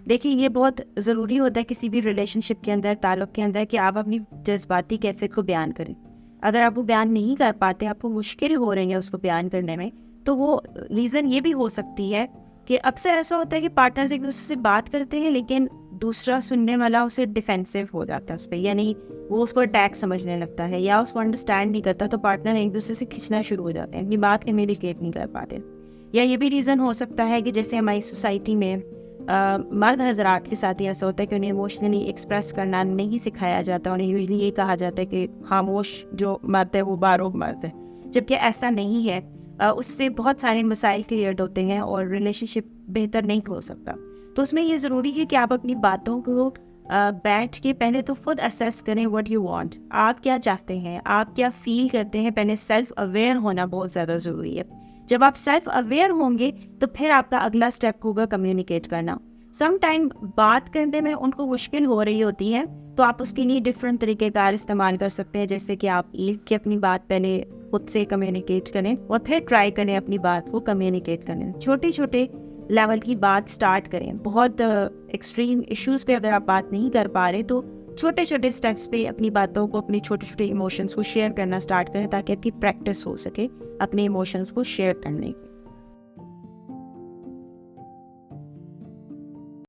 देखिए, ये बहुत ज़रूरी होता है किसी भी रिलेशनशिप के अंदर, ताल्लुक़ के अंदर, कि आप अपनी जज़्बाती कैफ़ियत को बयान करें। अगर आप वो बयान नहीं कर पाते, आपको मुश्किल हो रही है उसको बयान करने में, तो वो रीज़न ये भी हो सकती है कि अक्सर ऐसा होता है कि पार्टनर्स एक-दूसरे से बात करते हैं, लेकिन दूसरा सुनने वाला उसे डिफेंसिव हो जाता है उस पे, यानी वो उसको अटैक समझने लगता है या उसको अंडरस्टैंड नहीं करता, तो पार्टनर एक-दूसरे से खिंचना शुरू हो जाते हैं, अपनी बात कम्युनिकेट नहीं कर पाते। या ये भी रीज़न हो सकता है कि जैसे हमारी सोसाइटी में मर्द हज़रात के साथ ही ऐसा होता है कि उन्हें इमोशनली एक्सप्रेस करना नहीं सिखाया जाता। उन्हें यूजुअली ये कहा जाता है कि खामोश जो मर्द है वो बारोब मर्द है, जबकि ऐसा नहीं है। उससे बहुत सारे मसाइल क्रिएट होते हैं और रिलेशनशिप बेहतर नहीं हो सकता। तो उसमें ये ज़रूरी है कि आप अपनी बातों को बैठ के पहले तो खुद असेस करें, व्हाट यू वांट, आप क्या चाहते हैं, आप क्या फील करते हैं। पहले सेल्फ अवेयर होना बहुत ज़्यादा ज़रूरी है। जब आप सेल्फ अवेयर होंगे तो फिर आपका अगला स्टेप होगा कम्युनिकेट करना। सम टाइम बात करने में उनको मुश्किल हो रही होती है, तो आप उसके लिए डिफरेंट तरीक़ेकार इस्तेमाल कर सकते हैं, जैसे कि आप लिख के अपनी बात पहले खुद से कम्युनिकेट करें और फिर ट्राई करें अपनी बात को कम्युनिकेट करने। छोटे छोटे लेवल की बात स्टार्ट करें। बहुत एक्सट्रीम इश्यूज़ पे अगर आप बात नहीं कर पा रहे, तो छोटे छोटे स्टेप्स पे अपनी बातों को, अपनी छोटे छोटे इमोशंस को शेयर करना स्टार्ट करें, ताकि आपकी प्रैक्टिस हो सके अपने इमोशंस को शेयर करने की।